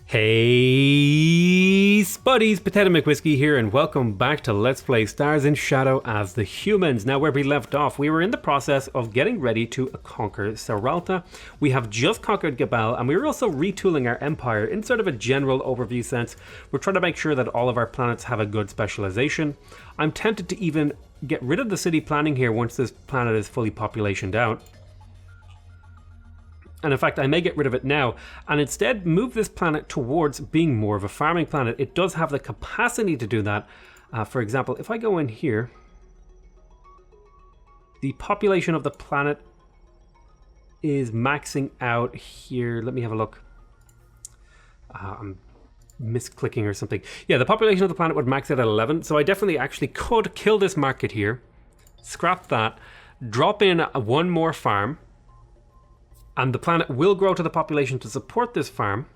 Hey Spuddies, PotatoMcWhiskey here, and welcome back to Let's Play Stars in Shadow as the Humans. Now, where we left off, we were in the process of getting ready to conquer Seralta. We have just conquered Gabal, and we were also retooling our empire in sort of a general overview sense. We're trying to make sure that all of our planets have a good specialization. I'm tempted to even get rid of the city planning here once this planet is fully populationed out. And in fact, I may get rid of it now and instead move this planet towards being more of a farming planet. It does have the capacity to do that. For example, if I go in here, the population of the planet is maxing out here. Let me have a look. I'm misclicking or something. Yeah, the population of the planet would max out at 11. So I definitely actually could kill this market here, scrap that, drop in one more farm, and the planet will grow to the population to support this farm.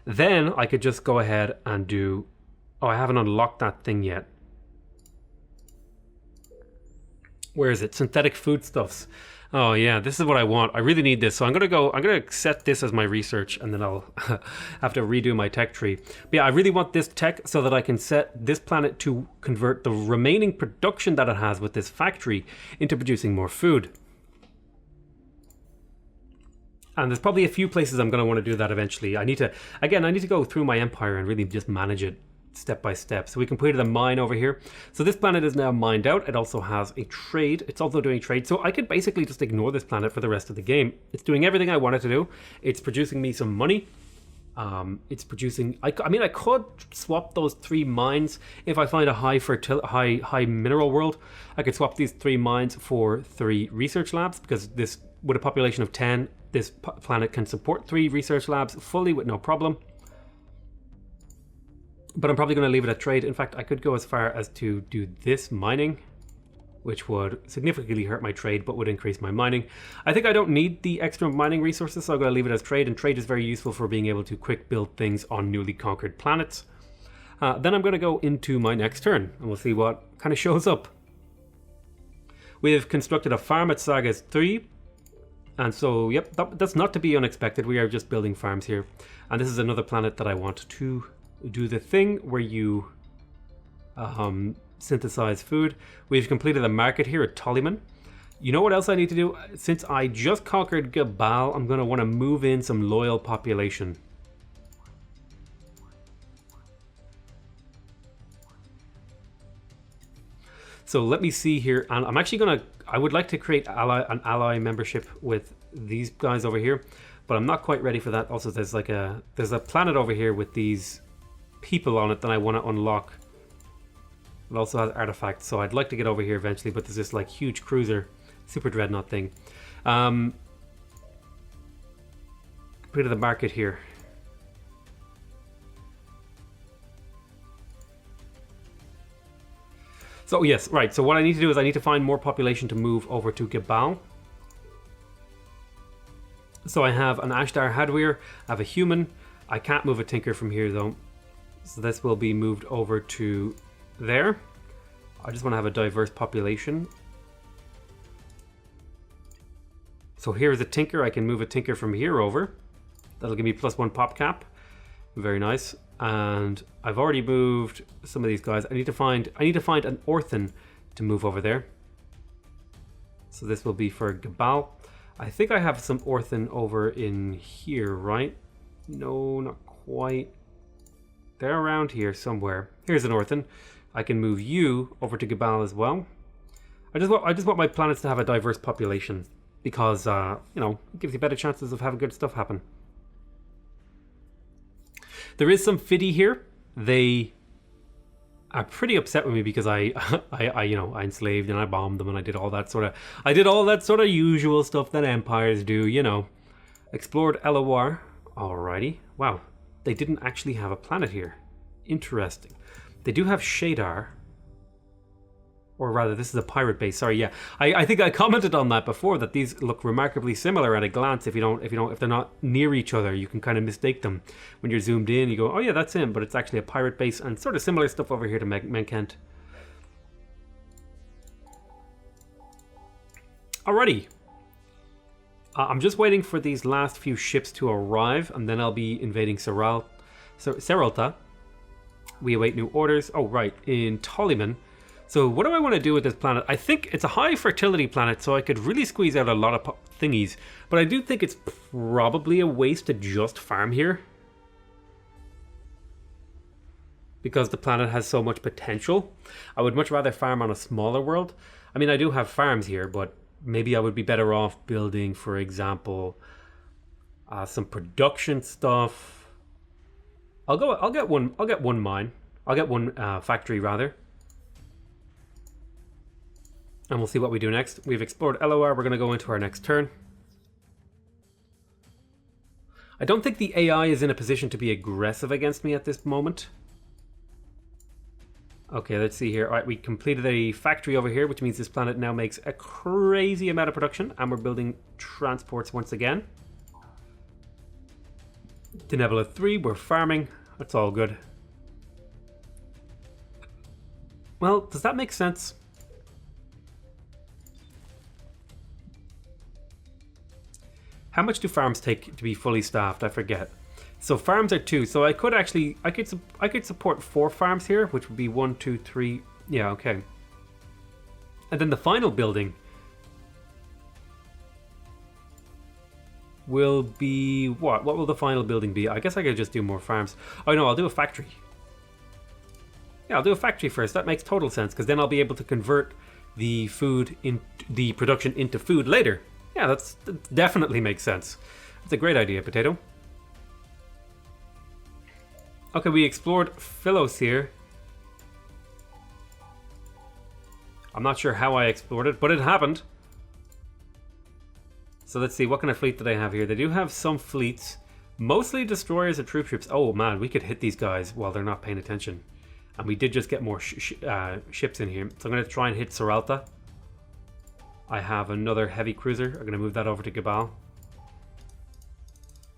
Then I could just go ahead and do... Oh, I haven't unlocked that thing yet. Where is it? Synthetic foodstuffs. Oh yeah, this is what I want. I really need this. So I'm gonna set this as my research, and then I'll have to redo my tech tree. But yeah, I really want this tech so that I can set this planet to convert the remaining production that it has with this factory into producing more food. And there's probably a few places I'm going to want to do that eventually. I need to go through my empire and really just manage it step by step. So we completed a mine over here. So this planet is now mined out. It also has a trade. It's also doing trade. So I could basically just ignore this planet for the rest of the game. It's doing everything I wanted to do. It's producing me some money. It's producing... I mean, I could swap those 3 mines if I find a high mineral world. I could swap these 3 mines for 3 research labs, because this, with a population of 10, this planet can support 3 research labs fully with no problem. But I'm probably going to leave it at trade. In fact, I could go as far as to do this mining, which would significantly hurt my trade, but would increase my mining. I think I don't need the extra mining resources, so I'm going to leave it as trade, and trade is very useful for being able to quick build things on newly conquered planets. Then I'm going to go into my next turn, and we'll see what kind of shows up. We have constructed a farm at Sagas 3, and so, yep, that's not to be unexpected. We are just building farms here. And this is another planet that I want to do the thing where you synthesize food. We've completed a market here at Tollyman. You know what else I need to do? Since I just conquered Gabal, I'm going to want to move in some loyal population. So let me see here, and I'm actually going to... I would like to create an ally membership with these guys over here, but I'm not quite ready for that. Also, there's a planet over here with these people on it that I want to unlock. It also has artifacts, so I'd like to get over here eventually, but there's this like huge cruiser, super dreadnought thing. Put it in the market here. So yes, right, so what I need to do is I need to find more population to move over to Gabal. So I have an Ashtar Hadwir, I have a human. I can't move a tinker from here though. So this will be moved over to there. I just want to have a diverse population. So here's a tinker. I can move a tinker from here over. That'll give me +1 pop cap. Very nice. And I've already moved some of these guys. I need to find an Orthan to move over there. So this will be for Gabal. I think I have some Orthan over in here, right? No, not quite. They're around here somewhere. Here's an Orthan. I can move you over to Gabal as well. I just want my planets to have a diverse population, because you know, it gives you better chances of having good stuff happen. There is some Fiddy here. They are pretty upset with me because I enslaved and I bombed them and I did all that sort of usual stuff that empires do, you know. Explored Elawar. Alrighty. Wow. They didn't actually have a planet here. Interesting. They do have Shadar. Or rather, this is a pirate base. Sorry, yeah. I think I commented on that before, that these look remarkably similar at a glance. If they're not near each other, you can kind of mistake them. When you're zoomed in, you go, oh yeah, that's him, but it's actually a pirate base, and sort of similar stuff over here to Menkent. Alrighty. I'm just waiting for these last few ships to arrive, and then I'll be invading Seralta. Seralta. We await new orders. Oh, right, in Tollyman. So what do I want to do with this planet? I think it's a high fertility planet, so I could really squeeze out a lot of thingies. But I do think it's probably a waste to just farm here, because the planet has so much potential. I would much rather farm on a smaller world. I mean, I do have farms here, but maybe I would be better off building, for example, some production stuff. I'll get one mine. I'll get one factory rather. And we'll see what we do next. We've explored LOR. We're going to go into our next turn. I don't think the AI is in a position to be aggressive against me at this moment. Okay, let's see here. All right, we completed a factory over here, which means this planet now makes a crazy amount of production. And we're building transports once again. To Nebula 3, we're farming. That's all good. Well, does that make sense? How much do farms take to be fully staffed? I forget. So farms are 2. So I could actually, I could support 4 farms here, which would be 1, 2, 3. Yeah, okay. And then the final building will be what? What will the final building be? I guess I could just do more farms. Oh no, I'll do a factory. Yeah, I'll do a factory first. That makes total sense, because then I'll be able to convert the food in the production into food later. Yeah, that definitely makes sense. That's a great idea, Potato. Okay, we explored Philos here. I'm not sure how I explored it, but it happened. So let's see, what kind of fleet do they have here? They do have some fleets, mostly destroyers and troop ships. Oh man, we could hit these guys while they're not paying attention. And we did just get more ships in here. So I'm going to try and hit Seralta. I have another heavy cruiser. I'm going to move that over to Gabal.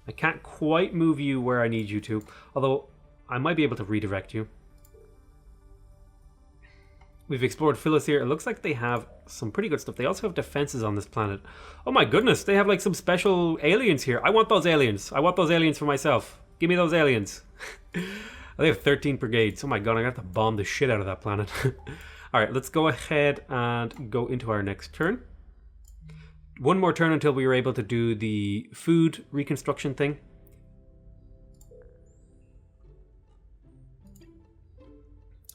I can't quite move you where I need you to, although I might be able to redirect you. We've explored Philos here. It looks like they have some pretty good stuff. They also have defenses on this planet. Oh my goodness, they have like some special aliens here. I want those aliens. I want those aliens for myself. Give me those aliens. They have 13 brigades. Oh my god, I got to bomb the shit out of that planet. Alright, let's go ahead and go into our next turn. One more turn until we were able to do the food reconstruction thing.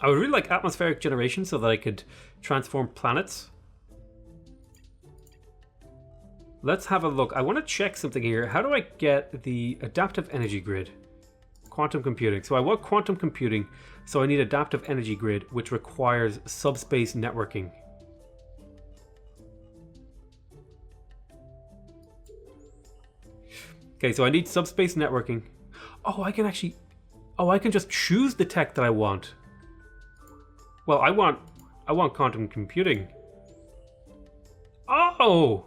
I would really like atmospheric generation so that I could transform planets. Let's have a look. I want to check something here. How do I get the adaptive energy grid? Quantum computing. So I want quantum computing, so I need adaptive energy grid, which requires subspace networking. Okay, so I need subspace networking. Oh, I can actually... Oh, I can just choose the tech that I want. Well, I want quantum computing. Oh!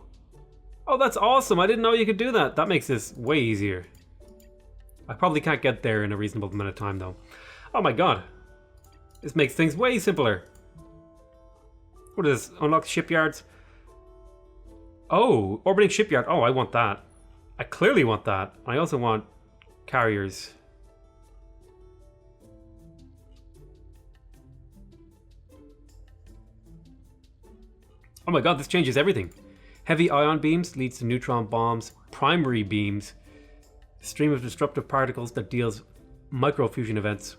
Oh, that's awesome. I didn't know you could do that. That makes this way easier. I probably can't get there in a reasonable amount of time, though. Oh my god. This makes things way simpler. What is this? Unlock shipyards? Oh, orbiting shipyard. Oh, I want that. I clearly want that. I also want carriers. Oh my god, this changes everything. Heavy ion beams leads to neutron bombs. Primary beams. Stream of disruptive particles that deals microfusion events.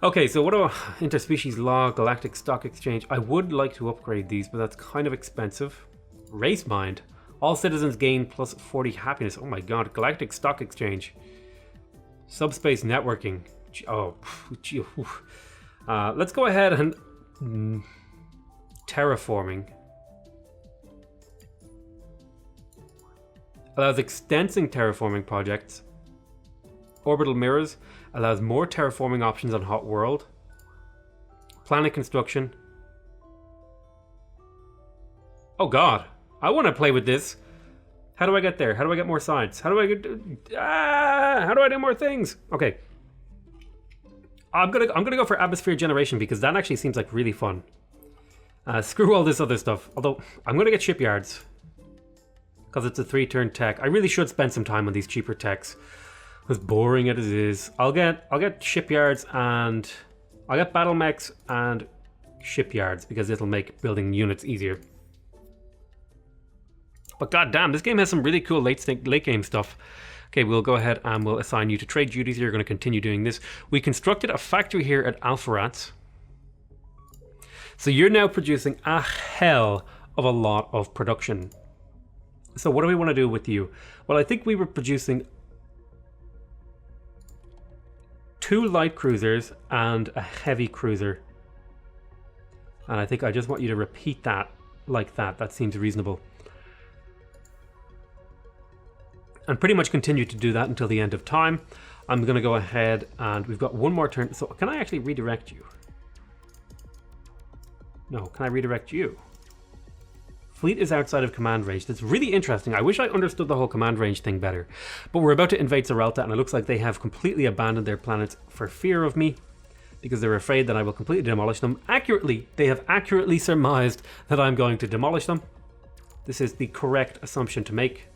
Okay, so what do interspecies law, galactic stock exchange? I would like to upgrade these, but that's kind of expensive. Race mind. All citizens gain plus 40 happiness. Oh my god, galactic stock exchange. Subspace networking. Oh, gee, let's go ahead and terraforming. Allows extensing terraforming projects. Orbital mirrors allows more terraforming options on Hot World. Planet construction. Oh god, I want to play with this. How do I get there? How do I get more sides? How do I get? How do I do more things? Okay, I'm gonna go for atmosphere generation because that actually seems like really fun. Screw all this other stuff. Although I'm gonna get shipyards. Because it's a 3-turn tech. I really should spend some time on these cheaper techs. As boring as it is, I'll get shipyards and I'll get battle mechs and shipyards because it'll make building units easier. But goddamn, this game has some really cool late game stuff. Okay, we'll go ahead and we'll assign you to trade duties. You're going to continue doing this. We constructed a factory here at Alpharats. So you're now producing a hell of a lot of production. So what do we want to do with you? Well, I think we were producing 2 light cruisers and a heavy cruiser. And I think I just want you to repeat that like that. That seems reasonable. And pretty much continue to do that until the end of time. I'm going to go ahead and we've got one more turn. So can I actually redirect you? No, can I redirect you? Fleet is outside of command range. That's really interesting. I wish I understood the whole command range thing better. But we're about to invade Saralta, and it looks like they have completely abandoned their planets for fear of me, because they're afraid that I will completely demolish them. Accurately, they have accurately surmised that I'm going to demolish them. This is the correct assumption to make.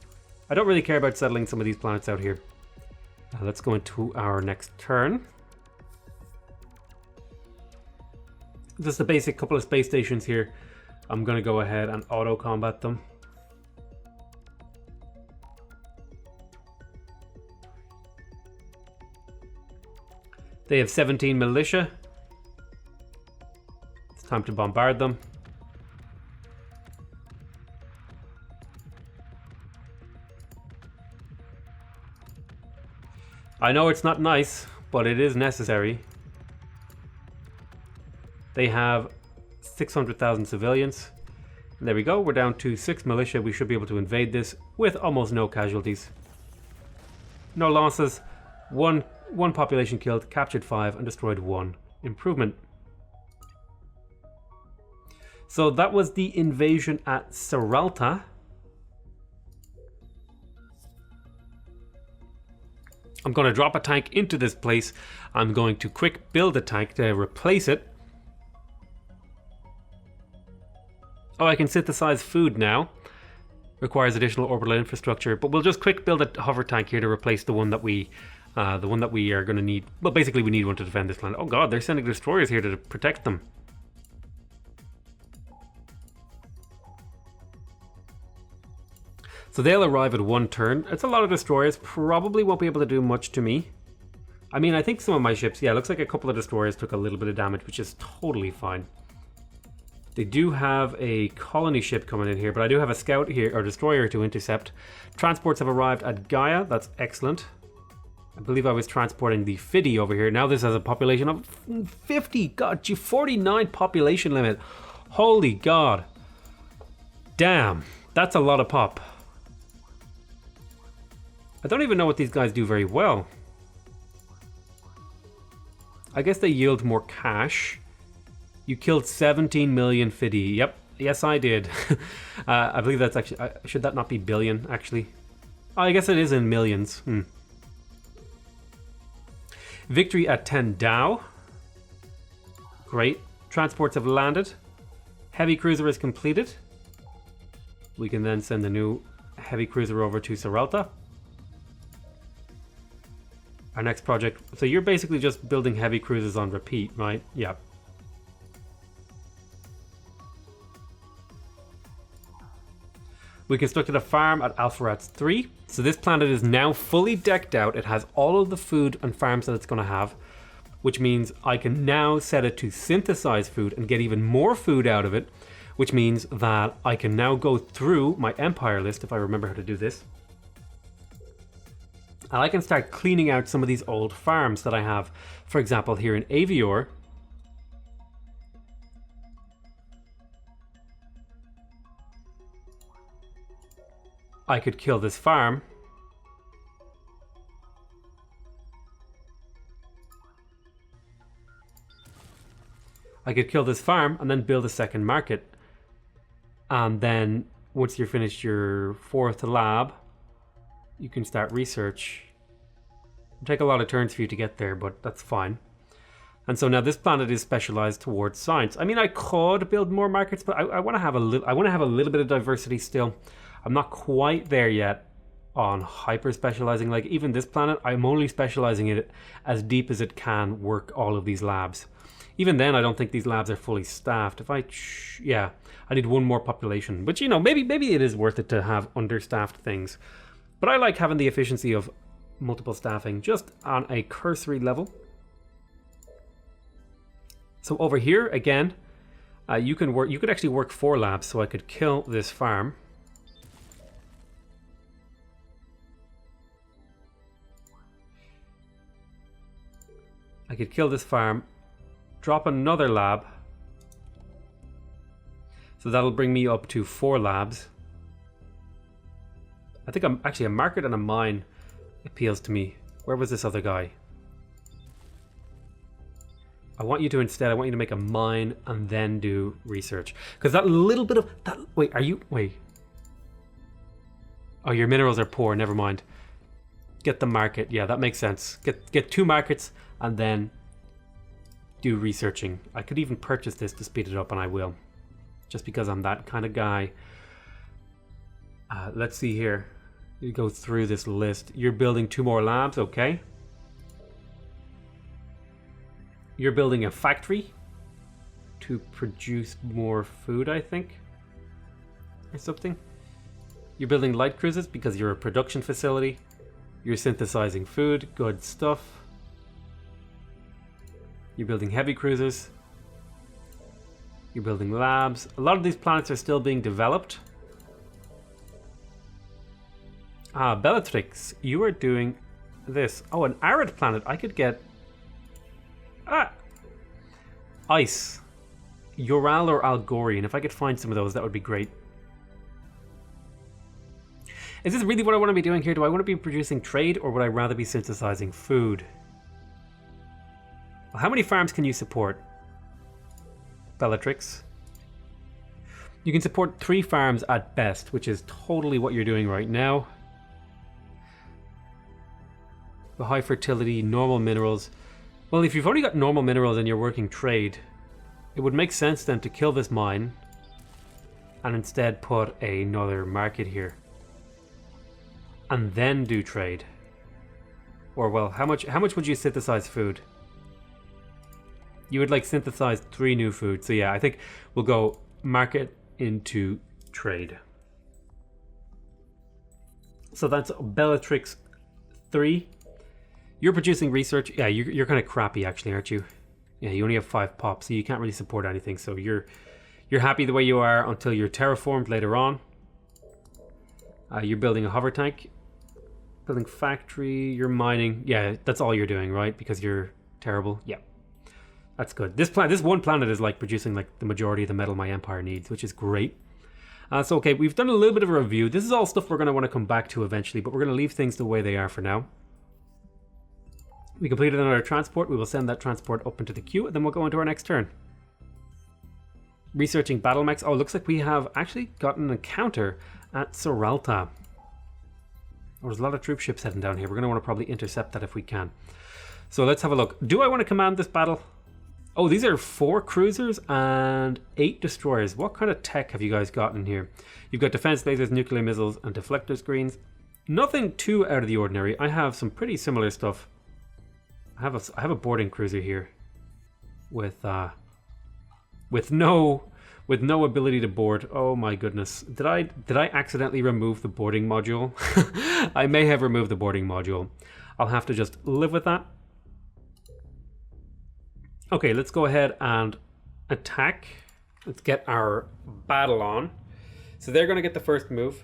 I don't really care about settling some of these planets out here. Let's go into our next turn. Just a basic couple of space stations here. I'm going to go ahead and auto-combat them. They have 17 militia. It's time to bombard them. I know it's not nice, but it is necessary. They have 600,000 civilians. And there we go, we're down to 6 militia. We should be able to invade this with almost no casualties. No losses. One population killed, captured 5, and destroyed 1. Improvement. So that was the invasion at Saralta. I'm going to drop a tank into this place. I'm going to quick build a tank to replace it. Oh, I can synthesize food now. Requires additional orbital infrastructure, but we'll just quick build a hover tank here to replace the one that we are going to need. Well, basically we need one to defend this planet. Oh god, they're sending destroyers here to protect them. So they'll arrive at 1 turn. It's a lot of destroyers. Probably won't be able to do much to me. I mean, I think some of my ships, yeah, it looks like a couple of destroyers took a little bit of damage, which is totally fine. They do have a colony ship coming in here, but I do have a scout here, or destroyer, to intercept. Transports have arrived at Gaia. That's excellent. I believe I was transporting the Fiddy over here. Now this has a population of 50. God, 49 population limit. Holy God. Damn, that's a lot of pop. I don't even know what these guys do very well. I guess they yield more cash. You killed 17 million Fiddy. Yep, yes I did. I believe that's actually... should that not be billion, actually? Oh, I guess it is in millions. Victory at 10 Dao. Great. Transports have landed. Heavy cruiser is completed. We can then send the new heavy cruiser over to Saralta. Our next project... So you're basically just building heavy cruisers on repeat, right? Yeah. We constructed a farm at Alpharats 3. So this planet is now fully decked out. It has all of the food and farms that it's going to have, which means I can now set it to synthesize food and get even more food out of it, which means that I can now go through my empire list, if I remember how to do this. And I can start cleaning out some of these old farms that I have. For example, here in Avior, I could kill this farm. I could kill this farm and then build a second market. And then once you're finished your 4th lab, you can start research. It'll take a lot of turns for you to get there, but that's fine. And so now this planet is specialized towards science. I mean, I could build more markets, but I want to have a little. I want to have a little bit of diversity still. I'm not quite there yet on hyper specializing. Like even this planet, I'm only specializing it as deep as it can work all of these labs. Even then, I don't think these labs are fully staffed. If I, yeah, I need one more population, which, you know, maybe it is worth it to have understaffed things. But I like having the efficiency of multiple staffing just on a cursory level. So over here, again, you could actually work 4 labs, so I could kill this farm. I could kill this farm, drop another lab. So that'll bring me up to 4 labs. I think I'm actually a market and a mine appeals to me. Where was this other guy? I want you to make a mine and then do research. Because that little bit of that, wait. Oh, your minerals are poor, never mind. Get the market. Yeah, that makes sense. Get 2 markets and then do researching. I could even purchase this to speed it up, and I will. Just because I'm that kind of guy. Let's see here. You go through this list. You're building 2 more labs, okay. You're building a factory to produce more food, I think. Or something. You're building light cruises because you're a production facility. You're synthesizing food, good stuff. You're building heavy cruisers. You're building labs. A lot of these planets are still being developed. Bellatrix, you are doing this. Oh, an arid planet. I could get... ice. Ural or Algorian. If I could find some of those, that would be great. Is this really what I want to be doing here? Do I want to be producing trade, or would I rather be synthesizing food? Well, how many farms can you support, Bellatrix? You can support 3 farms at best, which is totally what you're doing right now. The high fertility, normal minerals. Well, if you've only got normal minerals and you're working trade, it would make sense then to kill this mine and instead put another market here. And then do trade. Or, well, how much would you synthesize food? You would like synthesize 3 new food. So yeah, I think we'll go market into trade. So that's Bellatrix 3. You're producing research. Yeah, you're kind of crappy actually, aren't you? Yeah, you only have 5 pops, so you can't really support anything. So you're happy the way you are until you're terraformed later on. You're building a hover tank, building factory. You're mining. Yeah, that's all you're doing, right? Because you're terrible. Yeah, that's good. This one planet is like producing like the majority of the metal my empire needs, which is great. So okay, we've done a little bit of a review. This is all stuff we're going to want to come back to eventually, but we're going to leave things the way they are for now. We completed another transport. We will send that transport up into the queue, and then we'll go into our next turn. Researching battle mechs. Oh, looks like we have actually got an encounter at Soralta. There's a lot of troop ships heading down here. We're going to want to probably intercept that if we can. So let's have a look. Do I want to command this battle? Oh, these are 4 cruisers and 8 destroyers. What kind of tech have you guys got in here? You've got defense lasers, nuclear missiles, and deflector screens. Nothing too out of the ordinary. I have some pretty similar stuff. I have a boarding cruiser here with no ability to board. Oh my goodness. Did I accidentally remove the boarding module? I may have removed the boarding module. I'll have to just live with that. Okay, let's go ahead and attack. Let's get our battle on. So they're going to get the first move.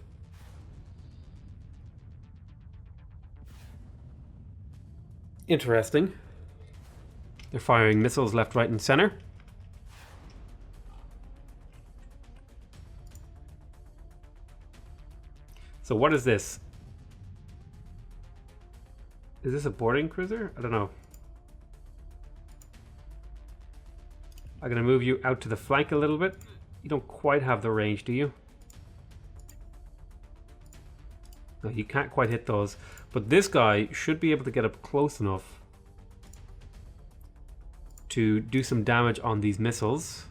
Interesting. They're firing missiles left, right, and center. So what is this? Is this a boarding cruiser? I don't know. I'm going to move you out to the flank a little bit. You don't quite have the range, do you? No, you can't quite hit those. But this guy should be able to get up close enough to do some damage on these missiles.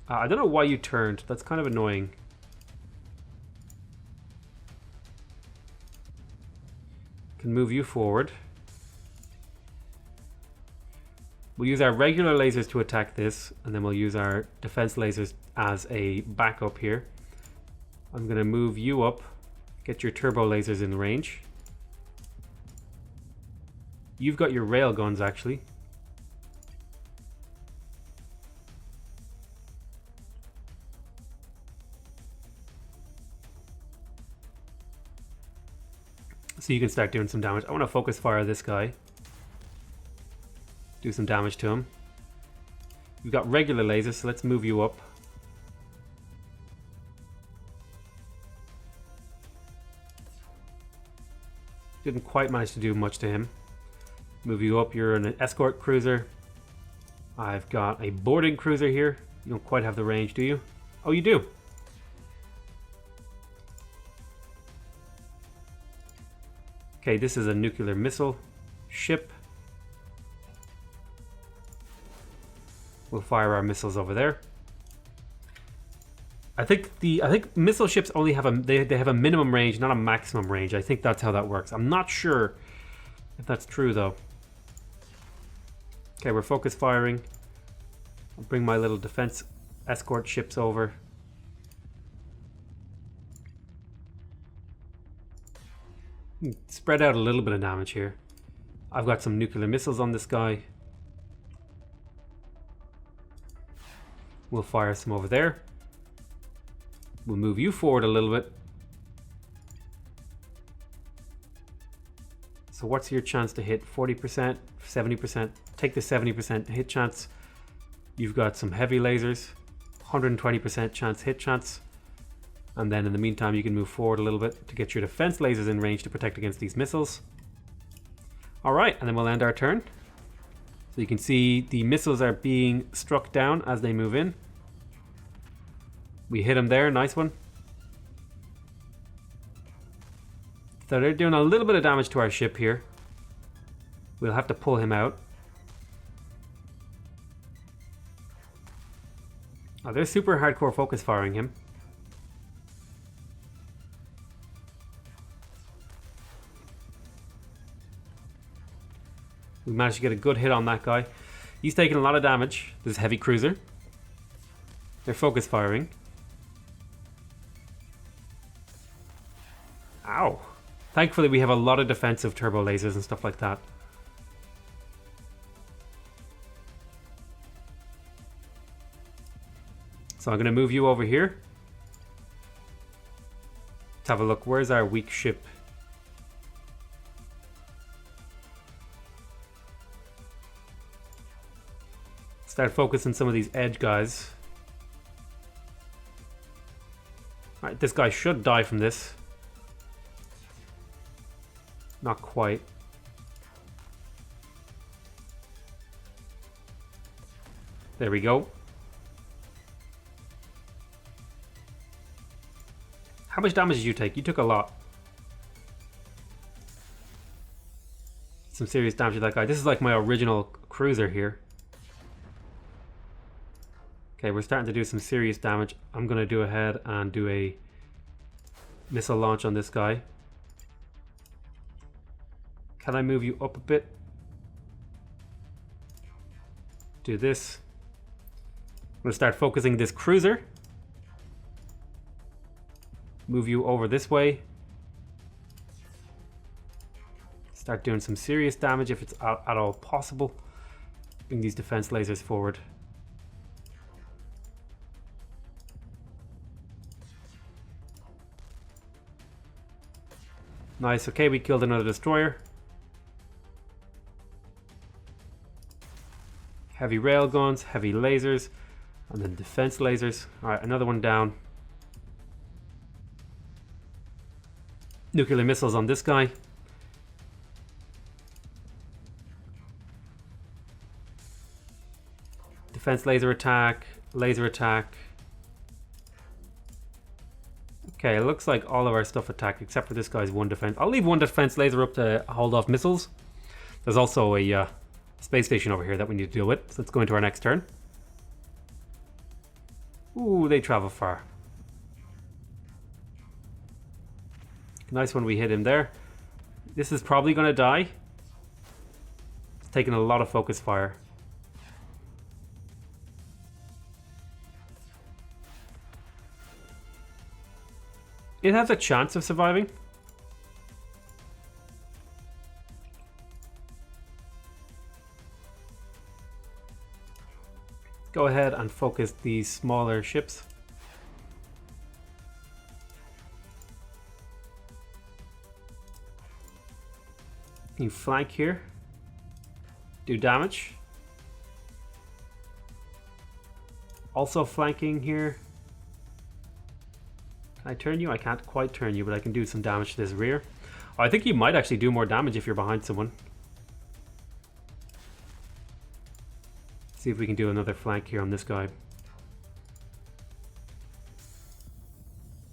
I don't know why you turned. That's kind of annoying. Can move you forward. We'll use our regular lasers to attack this, and then we'll use our defense lasers as a backup here. I'm going to move you up, get your turbo lasers in range. You've got your rail guns, actually. So you can start doing some damage. I want to focus fire this guy. Do some damage to him. You've got regular lasers, so let's move you up. Didn't quite manage to do much to him. Move you up, you're an escort cruiser. I've got a boarding cruiser here. You don't quite have the range, do you? Oh, you do. Okay, this is a nuclear missile ship. We'll fire our missiles over there. I think missile ships only have they have a minimum range, not a maximum range. I think that's how that works. I'm not sure if that's true though. Okay, we're focus firing. I'll bring my little defense escort ships over. Spread out a little bit of damage here. I've got some nuclear missiles on this guy. We'll fire some over there. We'll move you forward a little bit. So what's your chance to hit? 40%, 70%. Take the 70% hit chance. You've got some heavy lasers. 120% chance hit chance. And then in the meantime, you can move forward a little bit to get your defense lasers in range to protect against these missiles. All right, and then we'll end our turn. So you can see the missiles are being struck down as they move in. We hit them there, nice one. So they're doing a little bit of damage to our ship here. We'll have to pull him out. Oh, they're super hardcore focus firing him. We managed to get a good hit on that guy. He's taking a lot of damage. This is heavy cruiser. They're focus firing. Ow. Thankfully we have a lot of defensive turbo lasers and stuff like that. So I'm going to move you over here. Let's have a look. Where's our weak ship? Start focusing some of these edge guys. Alright, this guy should die from this. Not quite. There we go. How much damage did you take? You took a lot. Some serious damage to that guy. This is like my original cruiser here. Okay, we're starting to do some serious damage. I'm going to go ahead and do a missile launch on this guy. Can I move you up a bit? Do this. I'm going to start focusing this cruiser. Move you over this way. Start doing some serious damage if it's at all possible. Bring these defense lasers forward. Nice, okay, we killed another destroyer. Heavy rail guns, heavy lasers, and then defense lasers. Alright, another one down. Nuclear missiles on this guy. Defense laser attack, laser attack. Okay, it looks like all of our stuff attacked except for this guy's one defense. I'll leave one defense laser up to hold off missiles. There's also a space station over here that we need to deal with. So let's go into our next turn. Ooh, they travel far. Nice one, we hit him there. This is probably going to die. It's taking a lot of focus fire. It has a chance of surviving. Go ahead and focus these smaller ships. You flank here. Do damage. Also flanking here. Can I turn you? I can't quite turn you, but I can do some damage to this rear. Oh, I think you might actually do more damage if you're behind someone. See if we can do another flank here on this guy.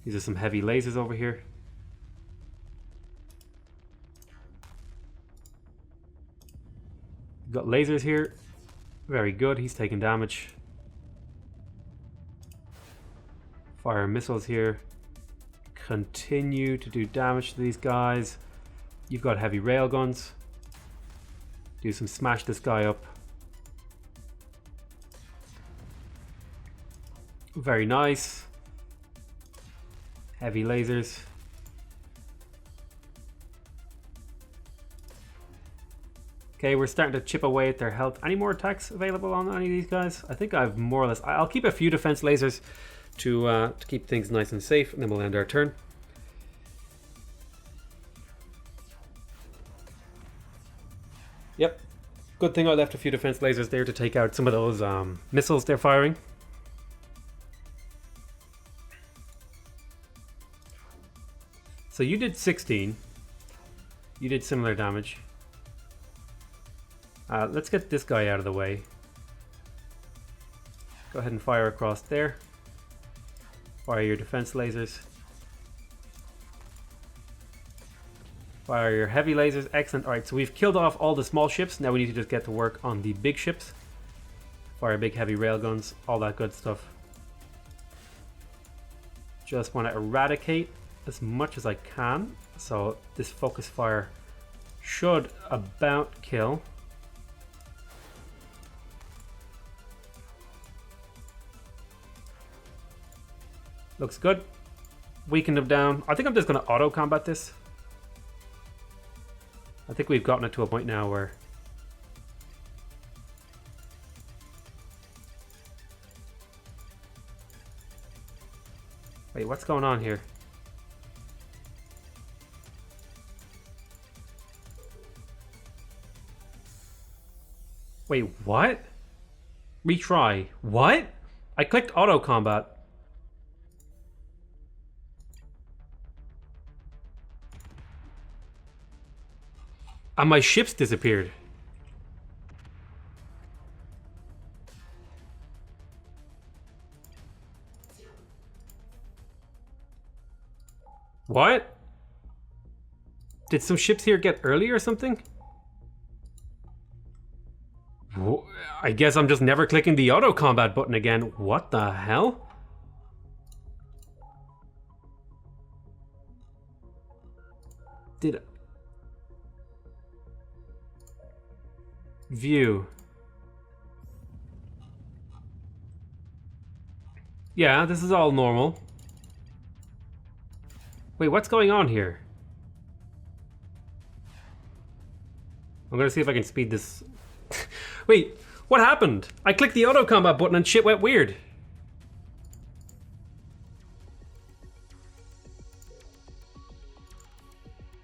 These are some heavy lasers over here. Got lasers here. Very good. He's taking damage. Fire missiles here. Continue to do damage to these guys. You've got heavy railguns. Do some smash this guy up. Very nice. Heavy lasers. Okay, we're starting to chip away at their health. Any more attacks available on any of these guys? I think I've more or less... I'll keep a few defense lasers to keep things nice and safe, and then we'll end our turn. Yep. Good thing I left a few defense lasers there to take out some of those missiles they're firing. So you did 16. You did similar damage. Let's get this guy out of the way. Go ahead and fire across there. Fire your defense lasers. Fire your heavy lasers. Excellent. Alright, so we've killed off all the small ships. Now we need to just get to work on the big ships. Fire big heavy railguns. All that good stuff. Just want to eradicate as much as I can. So this focus fire should about kill. Looks good. Weaken them down. I think I'm just going to auto combat this. I think we've gotten it to a point now where wait, what's going on here? Wait, what? Retry. What? I clicked auto combat. And my ships disappeared. What? Did some ships here get early or something? I guess I'm just never clicking the auto combat button again. What the hell? Did... View. Yeah, this is all normal. Wait, what's going on here? I'm gonna see if I can speed this. Wait, what happened? I clicked the auto combat button and shit went weird.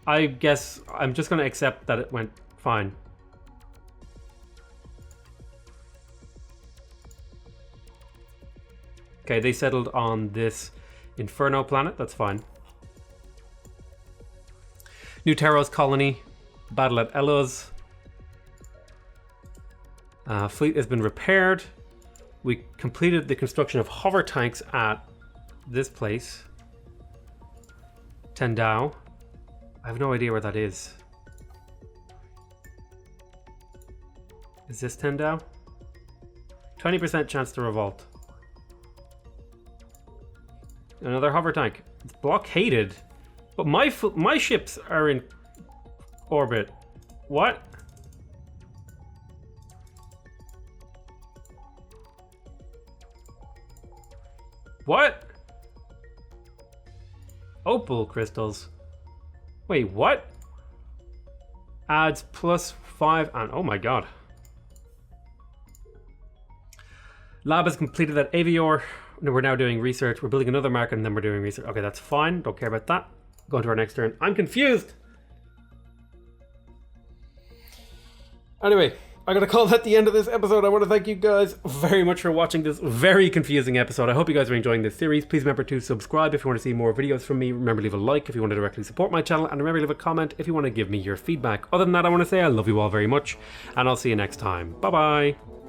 I guess I'm just gonna accept that it went fine. Okay, they settled on this Inferno planet. That's fine. New Taros colony. Battle at Elos. Fleet has been repaired. We completed the construction of hover tanks at this place. Tendao. I have no idea where that is. Is this Tendao? 20% chance to revolt. Another hover tank. It's blockaded, but my ships are in orbit. What? What? Opal crystals. Wait, what? Adds +5 and oh my god. Lab has completed that Avior. No, we're now doing research. We're building another market and then we're doing research. Okay, that's fine. Don't care about that. Go on to our next turn. I'm confused. Anyway, I'm going to call that the end of this episode. I want to thank you guys very much for watching this very confusing episode. I hope you guys are enjoying this series. Please remember to subscribe if you want to see more videos from me. Remember to leave a like if you want to directly support my channel. And remember to leave a comment if you want to give me your feedback. Other than that, I want to say I love you all very much. And I'll see you next time. Bye-bye.